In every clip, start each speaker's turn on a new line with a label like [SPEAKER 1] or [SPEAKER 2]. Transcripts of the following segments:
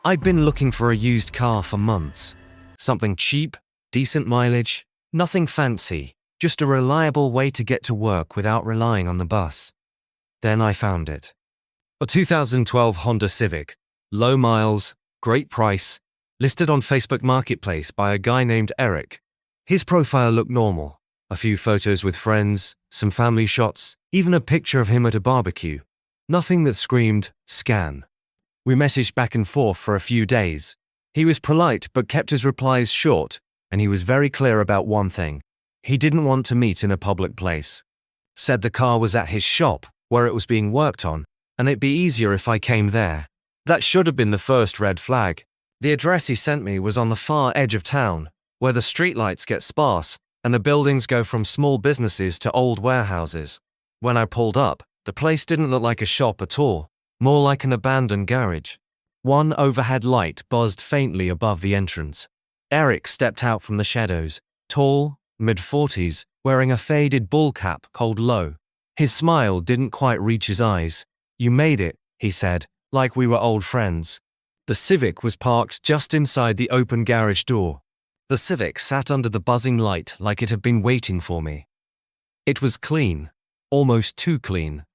[SPEAKER 1] I'd been looking for a used car for months. Something cheap, decent mileage, nothing fancy, just a reliable way to get to work without relying on the bus. Then I found it. A 2012 Honda Civic, low miles, great price, listed on Facebook Marketplace by a guy named Eric. His profile looked normal. A few photos with friends, some family shots, even a picture of him at a barbecue. Nothing that screamed, scan. We messaged back and forth for a few days. He was polite but kept his replies short, and he was very clear about one thing. He didn't want to meet in a public place. Said the car was at his shop, where it was being worked on, and it'd be easier if I came there. That should have been the first red flag. The address he sent me was on the far edge of town, where the streetlights get sparse and the buildings go from small businesses to old warehouses. When I pulled up, the place didn't look like a shop at all, more like an abandoned garage. One overhead light buzzed faintly above the entrance. Eric stepped out from the shadows, tall, mid-40s, wearing a faded ball cap pulled low. His smile didn't quite reach his eyes. "You made it," he said, like we were old friends. The Civic was parked just inside the open garage door. The Civic sat under the buzzing light like it had been waiting for me. It was clean, almost too clean,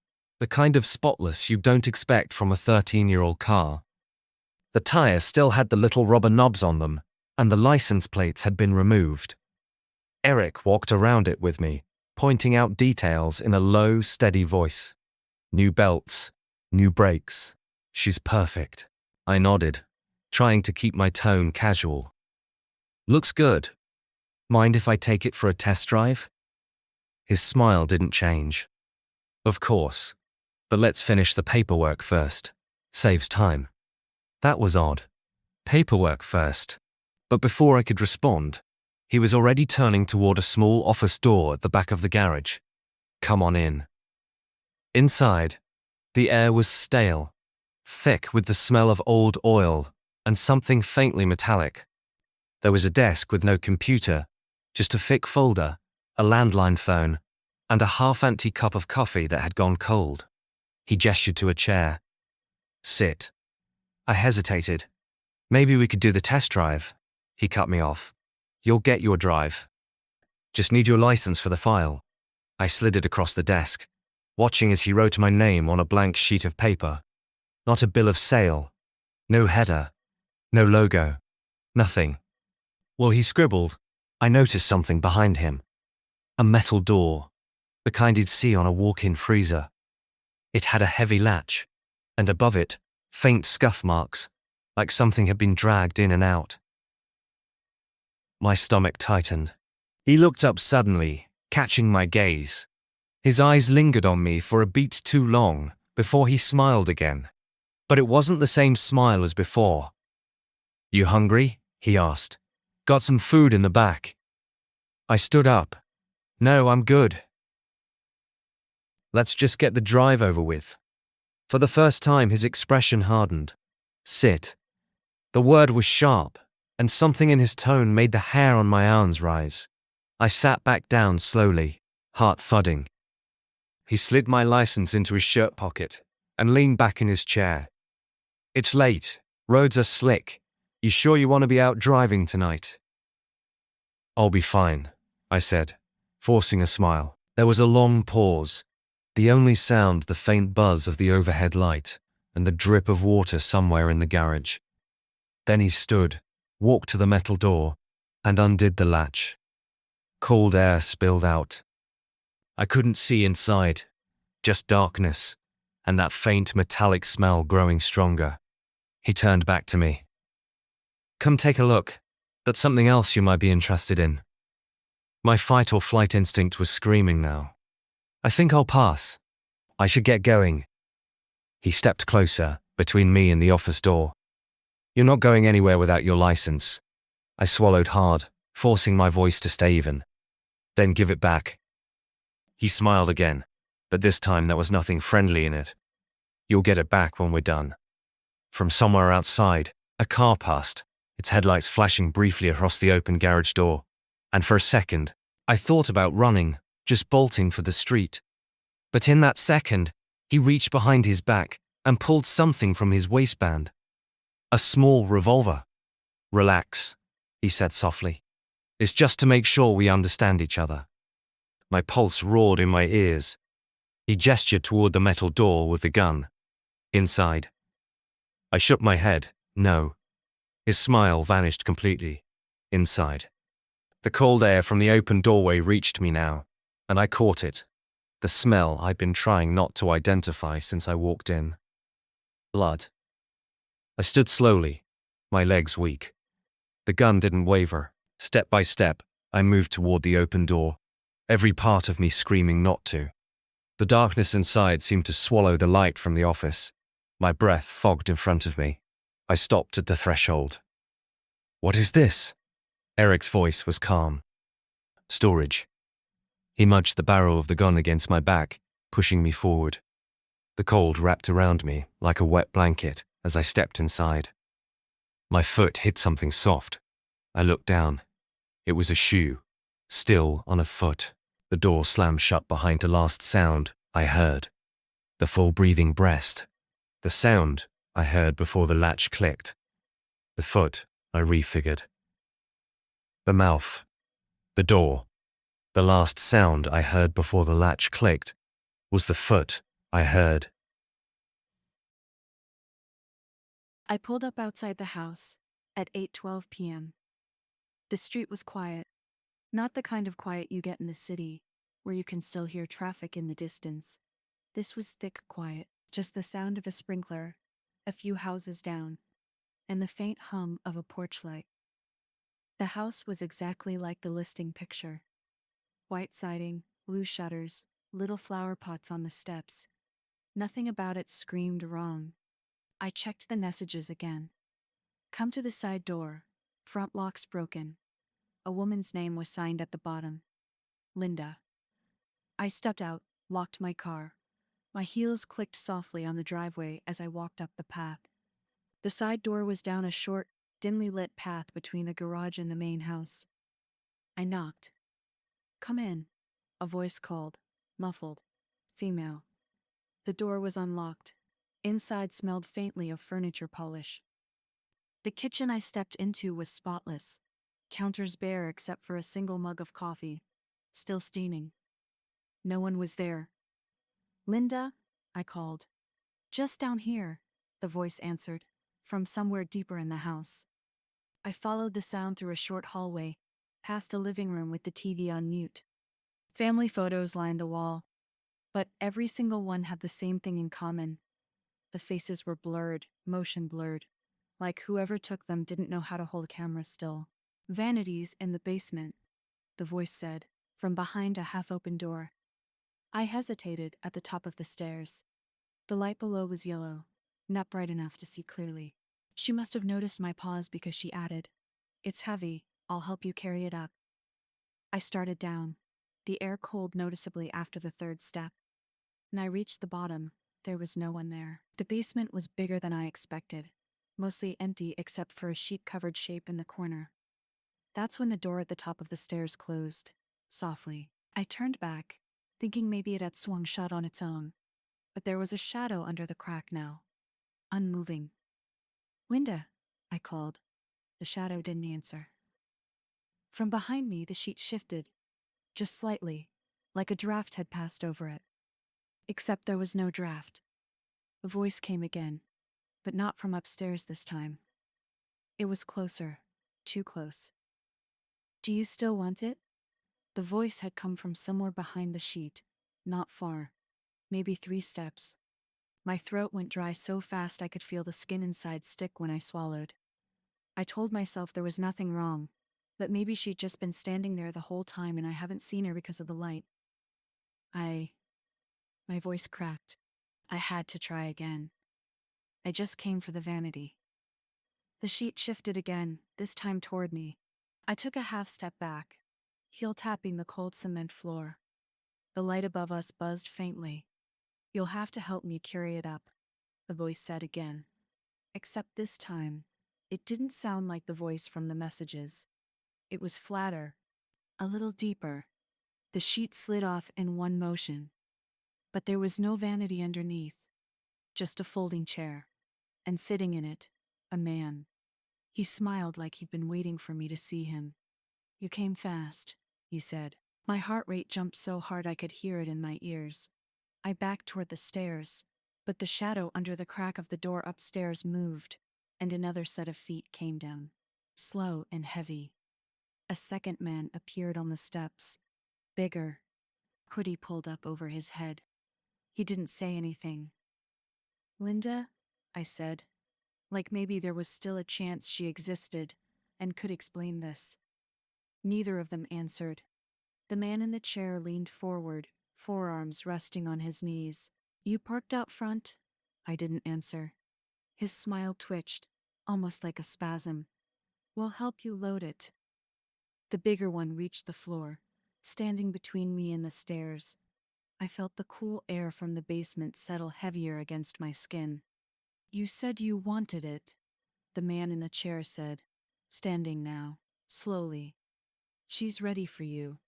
[SPEAKER 1] the kind of spotless you don't expect from a 13-year-old car. The tires still had the little rubber knobs on them, and the license plates had been removed. Eric walked around it with me, pointing out details in a low, steady voice. "New belts, new brakes. She's perfect." I nodded, trying to keep my tone casual. "Looks good. Mind if I take it for a test drive?" His smile didn't change. "Of course. But let's finish the paperwork first. Saves time." That was odd. Paperwork first. But before I could respond, he was already turning toward a small office door at the back of the garage. "Come on in." Inside, the air was stale, thick with the smell of old oil and something faintly metallic. There was a desk with no computer, just a thick folder, a landline phone, and a half-empty cup of coffee that had gone cold. He gestured to a chair. "Sit." I hesitated. "Maybe we could do the test drive." He cut me off. "You'll get your drive. Just need your license for the file." I slid it across the desk, watching as he wrote my name on a blank sheet of paper. Not a bill of sale. No header. No logo. Nothing. While he scribbled, I noticed something behind him. A metal door, the kind you'd see on a walk-in freezer. It had a heavy latch, and above it, faint scuff marks, like something had been dragged in and out. My stomach tightened. He looked up suddenly, catching my gaze. His eyes lingered on me for a beat too long before he smiled again. But it wasn't the same smile as before. "You hungry?" he asked. "Got some food in the back." I stood up. "No, I'm good. Let's just get the drive over with." For the first time, his expression hardened. "Sit." The word was sharp, and something in his tone made the hair on my arms rise. I sat back down slowly, heart thudding. He slid my license into his shirt pocket and leaned back in his chair. "It's late. Roads are slick. You sure you want to be out driving tonight?" "I'll be fine," I said, forcing a smile. There was a long pause, the only sound the faint buzz of the overhead light and the drip of water somewhere in the garage. Then he stood, walked to the metal door, and undid the latch. Cold air spilled out. I couldn't see inside, just darkness, and that faint metallic smell growing stronger. He turned back to me. "Come take a look. That's something else you might be interested in." My fight or flight instinct was screaming now. "I think I'll pass. I should get going." He stepped closer, between me and the office door. "You're not going anywhere without your license." I swallowed hard, forcing my voice to stay even. "Then give it back." He smiled again, but this time there was nothing friendly in it. "You'll get it back when we're done." From somewhere outside, a car passed, its headlights flashing briefly across the open garage door, and for a second, I thought about running, just bolting for the street. But in that second, he reached behind his back and pulled something from his waistband. A small revolver. Relax, he said softly. It's just to make sure we understand each other. My pulse roared in my ears. He gestured toward the metal door with the gun. Inside. I shook my head. No. His smile vanished completely. Inside. The cold air from the open doorway reached me now, and I caught it. The smell I'd been trying not to identify since I walked in. Blood. I stood slowly, my legs weak. The gun didn't waver. Step by step, I moved toward the open door, every part of me screaming not to. The darkness inside seemed to swallow the light from the office. My breath fogged in front of me. I stopped at the threshold. What is this? Eric's voice was calm. Storage. He nudged the barrel of the gun against my back, pushing me forward. The cold wrapped around me like a wet blanket as I stepped inside. My foot hit something soft. I looked down. It was a shoe, still on a foot. The door slammed shut behind the last sound I heard. The full breathing breast. The sound I heard before the latch clicked. The foot I refigured. The mouth. The door. The last sound I heard before the latch clicked was the foot I heard.
[SPEAKER 2] I pulled up outside the house at 8:12 p.m. The street was quiet, not the kind of quiet you get in the city, where you can still hear traffic in the distance. This was thick quiet, just the sound of a sprinkler, a few houses down, and the faint hum of a porch light. The house was exactly like the listing picture. White siding, blue shutters, little flower pots on the steps. Nothing about it screamed wrong. I checked the messages again. Come to the side door. Front lock's broken. A woman's name was signed at the bottom. Linda. I stepped out, locked my car. My heels clicked softly on the driveway as I walked up the path. The side door was down a short, dimly lit path between the garage and the main house. I knocked. Come in, a voice called, muffled, female. The door was unlocked. Inside smelled faintly of furniture polish. The kitchen I stepped into was spotless, counters bare except for a single mug of coffee, still steaming. No one was there. Linda, I called. Just down here, the voice answered, from somewhere deeper in the house. I followed the sound through a short hallway, past a living room with the TV on mute. Family photos lined the wall, but every single one had the same thing in common. The faces were blurred, motion blurred, like whoever took them didn't know how to hold a camera still. Vanities in the basement, the voice said, from behind a half-open door. I hesitated at the top of the stairs. The light below was yellow, not bright enough to see clearly. She must have noticed my pause because she added, It's heavy, I'll help you carry it up. I started down, the air cold noticeably after the third step. When I reached the bottom, there was no one there. The basement was bigger than I expected, mostly empty except for a sheet-covered shape in the corner. That's when the door at the top of the stairs closed, softly. I turned back, thinking maybe it had swung shut on its own, but there was a shadow under the crack now, unmoving. Winda, I called. The shadow didn't answer. From behind me, the sheet shifted, just slightly, like a draft had passed over it. Except there was no draft. A voice came again, but not from upstairs this time. It was closer, too close. Do you still want it? The voice had come from somewhere behind the sheet, not far, maybe 3 steps. My throat went dry so fast I could feel the skin inside stick when I swallowed. I told myself there was nothing wrong, that maybe she'd just been standing there the whole time and I haven't seen her because of the light. My voice cracked. I had to try again. I just came for the vanity. The sheet shifted again, this time toward me. I took a half step back, heel tapping the cold cement floor. The light above us buzzed faintly. You'll have to help me carry it up, the voice said again. Except this time, it didn't sound like the voice from the messages. It was flatter, a little deeper. The sheet slid off in one motion. But there was no vanity underneath, just a folding chair. And sitting in it, A man. He smiled like he'd been waiting for me to see him. You came fast, he said. My heart rate jumped so hard I could hear it in my ears. I backed toward the stairs, but the shadow under the crack of the door upstairs moved, and another set of feet came down, slow and heavy. A second man appeared on the steps, bigger, hoodie pulled up over his head. He didn't say anything. Linda, I said, like maybe there was still a chance she existed and could explain this. Neither of them answered. The man in the chair leaned forward, forearms resting on his knees. You parked out front? I didn't answer. His smile twitched, almost like a spasm. We'll help you load it. The bigger one reached the floor, standing between me and the stairs. I felt the cool air from the basement settle heavier against my skin. You said you wanted it, the man in the chair said, standing now, slowly. She's ready for you.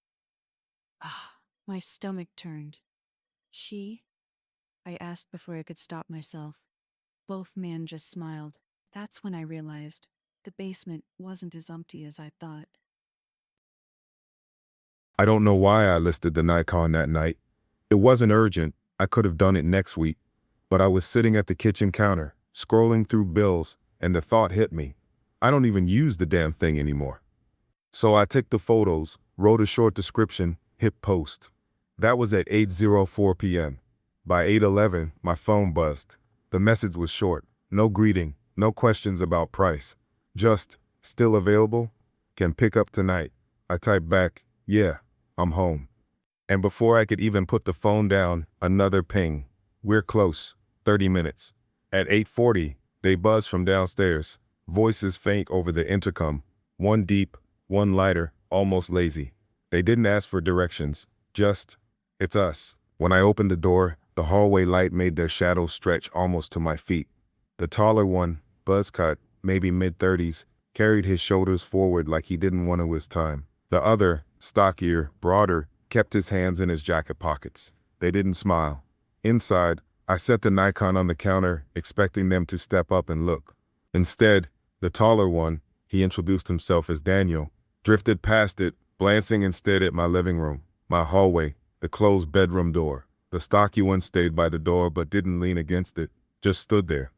[SPEAKER 2] Ah, my stomach turned. She? I asked before I could stop myself. Both men just smiled. That's when I realized the basement wasn't as empty as I thought.
[SPEAKER 3] I don't know why I listed the Nikon that night. It wasn't urgent. I could have done it next week. But I was sitting at the kitchen counter, scrolling through bills, and the thought hit me. I don't even use the damn thing anymore. So I took the photos, wrote a short description, hit post. That was at 8:04 p.m. By 8:11, my phone buzzed. The message was short. No greeting, no questions about price. Just, still available? Can pick up tonight. I typed back, yeah, I'm home. And before I could even put the phone down, another ping. We're close, 30 minutes. At 8:40, they buzzed from downstairs. Voices faint over the intercom. One deep, one lighter, almost lazy. They didn't ask for directions, just, it's us. When I opened the door, the hallway light made their shadows stretch almost to my feet. The taller one, buzz cut, maybe mid-30s, carried his shoulders forward like he didn't want to waste time. The other, stockier, broader, kept his hands in his jacket pockets. They didn't smile. Inside, I set the Nikon on the counter, expecting them to step up and look. Instead, the taller one, he introduced himself as Daniel, drifted past it, glancing instead at my living room, my hallway, the closed bedroom door. The stocky one stayed by the door but didn't lean against it, just stood there.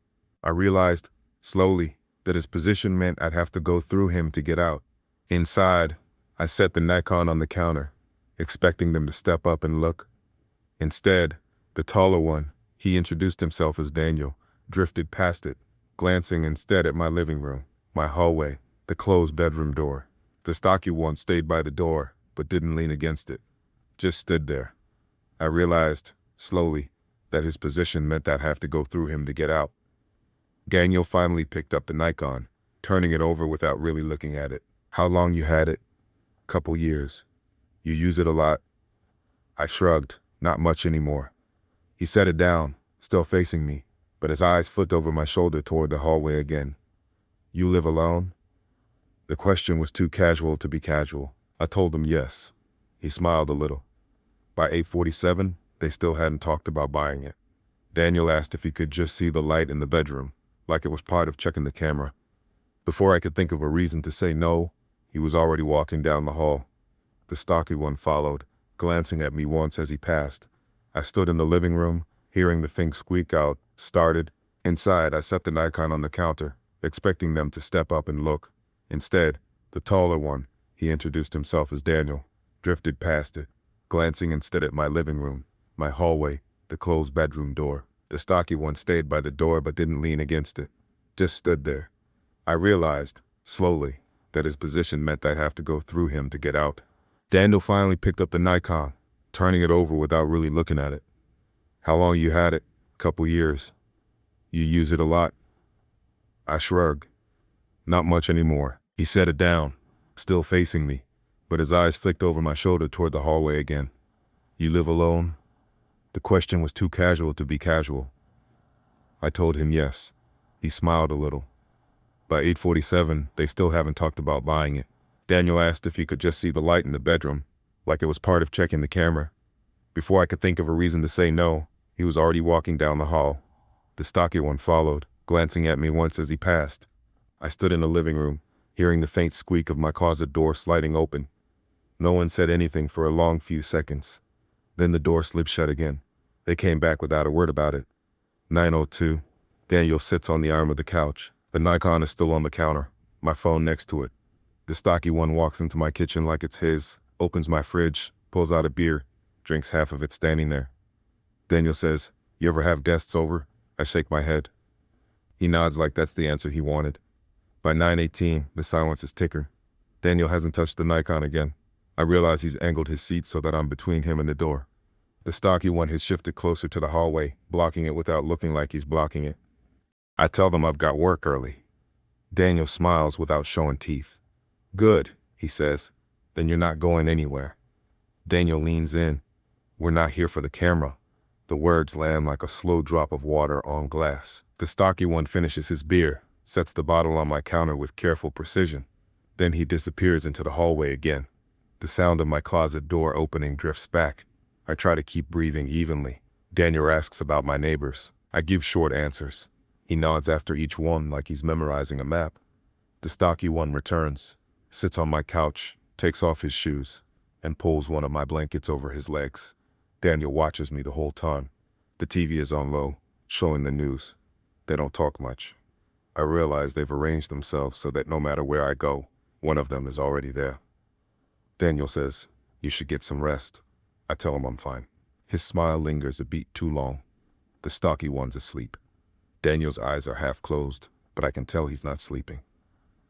[SPEAKER 3] I realized, slowly, that his position meant I'd have to go through him to get out. Inside, I set the Nikon on the counter, expecting them to step up and look. Instead, the taller one, he introduced himself as Daniel, drifted past it, glancing instead at my living room, my hallway, the closed bedroom door. The stocky one stayed by the door, but didn't lean against it, just stood there. I realized, slowly, that his position meant I'd have to go through him to get out. Daniel finally picked up the Nikon, turning it over without really looking at it. How long you had it? Couple years. You use it a lot? I shrugged, not much anymore. He set it down, still facing me, but his eyes flicked over my shoulder toward the hallway again. You live alone? The question was too casual to be casual. I told him yes. He smiled a little. By 8:47, they still hadn't talked about buying it. Daniel asked if he could just see the light in the bedroom, like it was part of checking the camera. Before I could think of a reason to say no, he was already walking down the hall. The stocky one followed, glancing at me once as he passed. I stood in the living room, hearing the thing squeak out, started. Inside, I set the Nikon on the counter, expecting them to step up and look. Instead, the taller one, he introduced himself as Daniel, drifted past it, glancing instead at my living room, my hallway, the closed bedroom door. The stocky one stayed by the door but didn't lean against it, just stood there. I realized, slowly, that his position meant I'd have to go through him to get out. Daniel finally picked up the Nikon, turning it over without really looking at it. How long you had it? Couple years. You use it a lot? I shrugged. Not much anymore. He set it down, still facing me, but his eyes flicked over my shoulder toward the hallway again. You live alone? The question was too casual to be casual. I told him yes. He smiled a little. By 8:47, they still haven't talked about buying it. Daniel asked if he could just see the light in the bedroom, like it was part of checking the camera. Before I could think of a reason to say no, he was already walking down the hall. The stocky one followed, glancing at me once as he passed. I stood in the living room, hearing the faint squeak of my closet door sliding open. No one said anything for a long few seconds. Then the door slid shut again. They came back without a word about it. 9:02. Daniel sits on the arm of the couch. The Nikon is still on the counter, my phone next to it. The stocky one walks into my kitchen like it's his, opens my fridge, pulls out a beer, drinks half of it standing there. Daniel says, "You ever have guests over?" I shake my head. He nods like that's the answer he wanted. By 9:18, the silence is ticker. Daniel hasn't touched the Nikon again. I realize he's angled his seat so that I'm between him and the door. The stocky one has shifted closer to the hallway, blocking it without looking like he's blocking it. I tell them I've got work early. Daniel smiles without showing teeth. "Good," he says. "Then you're not going anywhere." Daniel leans in. "We're not here for the camera." The words land like a slow drop of water on glass. The stocky one finishes his beer, sets the bottle on my counter with careful precision. Then he disappears into the hallway again. The sound of my closet door opening drifts back. I try to keep breathing evenly. Daniel asks about my neighbors. I give short answers. He nods after each one like he's memorizing a map. The stocky one returns, sits on my couch, takes off his shoes, and pulls one of my blankets over his legs. Daniel watches me the whole time. The TV is on low, showing the news. They don't talk much. I realize they've arranged themselves so that no matter where I go, one of them is already there. Daniel says, "You should get some rest." I tell him I'm fine. His smile lingers a beat too long. The stocky one's asleep. Daniel's eyes are half closed, but I can tell he's not sleeping.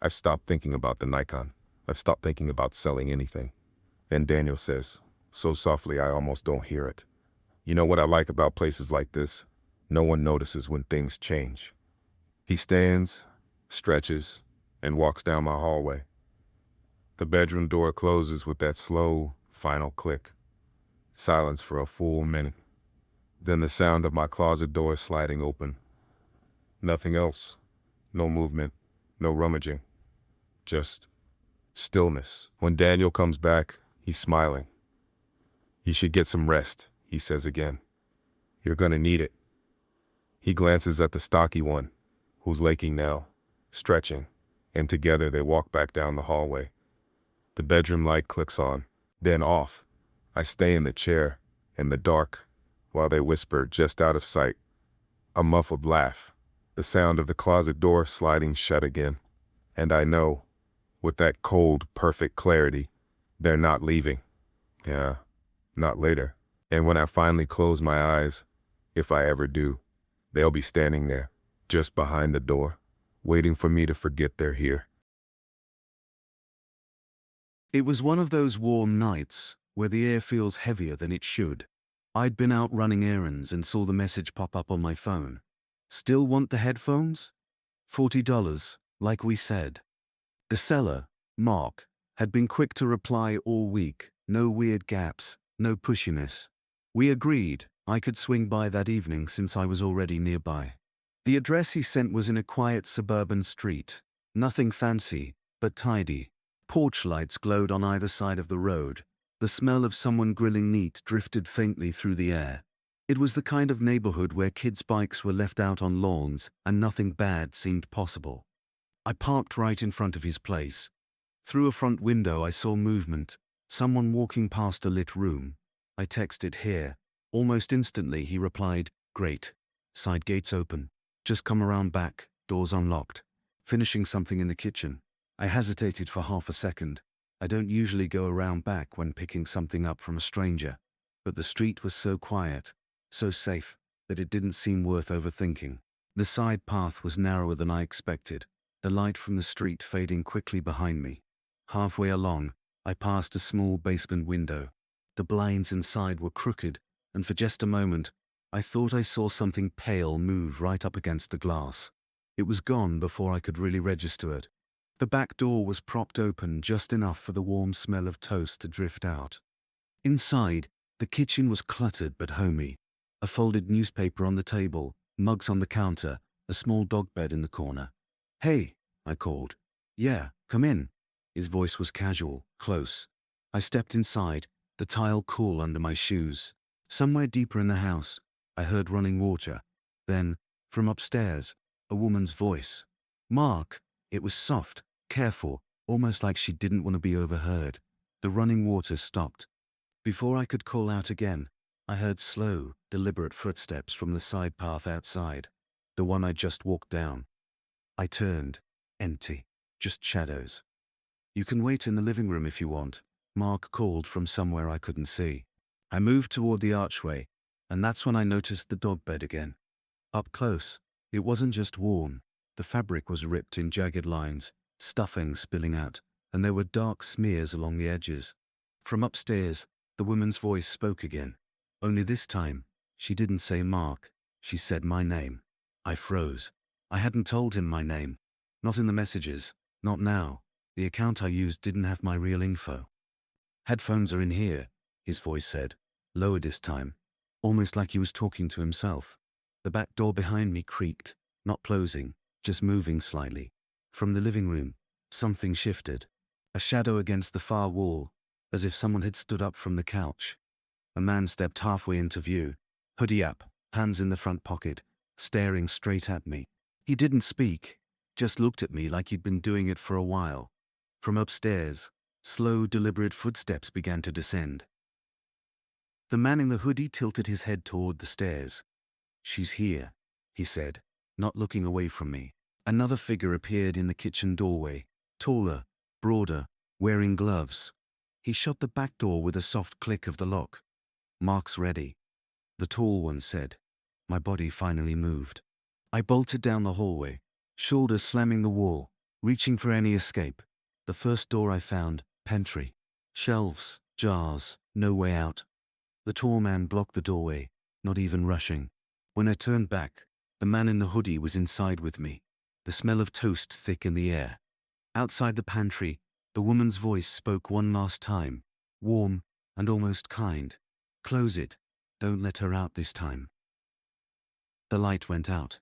[SPEAKER 3] I've stopped thinking about the Nikon. I've stopped thinking about selling anything. Then Daniel says, so softly I almost don't hear it, "You know what I like about places like this? No one notices when things change." He stands, stretches, and walks down my hallway. The bedroom door closes with that slow, final click. Silence for a full minute. Then the sound of my closet door sliding open. Nothing else. No movement, no rummaging. Just stillness. When Daniel comes back, he's smiling. "You should get some rest," he says again. "You're gonna need it." He glances at the stocky one, who's laking now, stretching, and together they walk back down the hallway. The bedroom light clicks on, then off. I stay in the chair, in the dark, while they whisper just out of sight. A muffled laugh, the sound of the closet door sliding shut again. And I know, with that cold, perfect clarity, they're not leaving. Yeah, not later. And when I finally close my eyes, if I ever do, they'll be standing there, just behind the door, waiting for me to forget they're here.
[SPEAKER 4] It was one of those warm nights where the air feels heavier than it should. I'd been out running errands and saw the message pop up on my phone. "Still want the headphones? $40, like we said." The seller, Mark, had been quick to reply all week. No weird gaps, no pushiness. We agreed I could swing by that evening since I was already nearby. The address he sent was in a quiet suburban street. Nothing fancy, but tidy. Porch lights glowed on either side of the road. The smell of someone grilling meat drifted faintly through the air. It was the kind of neighborhood where kids' bikes were left out on lawns and nothing bad seemed possible. I parked right in front of his place. Through a front window I saw movement, someone walking past a lit room. I texted "here." Almost instantly he replied, "Great. Side gates open. Just come around back, doors unlocked." Finishing something in the kitchen. I hesitated for half a second. I don't usually go around back when picking something up from a stranger. But the street was so quiet, so safe, that it didn't seem worth overthinking. The side path was narrower than I expected, the light from the street fading quickly behind me. Halfway along, I passed a small basement window. The blinds inside were crooked, and for just a moment, I thought I saw something pale move right up against the glass. It was gone before I could really register it. The back door was propped open just enough for the warm smell of toast to drift out. Inside, the kitchen was cluttered but homey. A folded newspaper on the table, mugs on the counter, a small dog bed in the corner. "Hey," I called. "Yeah, come in." His voice was casual, close. I stepped inside, the tile cool under my shoes. Somewhere deeper in the house, I heard running water. Then, from upstairs, a woman's voice. "Mark, It was soft, careful, almost like she didn't want to be overheard. The running water stopped. Before I could call out again, I heard slow, deliberate footsteps from the side path outside, the one I just walked down. I turned. Empty. Just shadows. "You can wait in the living room if you want," Mark called from somewhere I couldn't see. I moved toward the archway, and that's when I noticed the dog bed again. Up close, it wasn't just worn. The fabric was ripped in jagged lines, stuffing spilling out, and there were dark smears along the edges. From upstairs, the woman's voice spoke again. Only this time, she didn't say Mark, she said my name. I froze. I hadn't told him my name. Not in the messages, not now. The account I used didn't have my real info. "Headphones are in here," his voice said, lower this time, almost like he was talking to himself. The back door behind me creaked, not closing, just moving slightly. From the living room, something shifted. A shadow against the far wall, as if someone had stood up from the couch. A man stepped halfway into view, hoodie up, hands in the front pocket, staring straight at me. He didn't speak, just looked at me like he'd been doing it for a while. From upstairs, slow, deliberate footsteps began to descend. The man in the hoodie tilted his head toward the stairs. "She's here," he said, not looking away from me. Another figure appeared in the kitchen doorway, taller, broader, wearing gloves. He shut the back door with a soft click of the lock. "Mark's ready," the tall one said. My body finally moved. I bolted down the hallway, shoulders slamming the wall, reaching for any escape. The first door I found, pantry. Shelves, jars, no way out. The tall man blocked the doorway, not even rushing. When I turned back, the man in the hoodie was inside with me, the smell of toast thick in the air. Outside the pantry, the woman's voice spoke one last time, warm and almost kind. "Close it. Don't let her out this time." The light went out.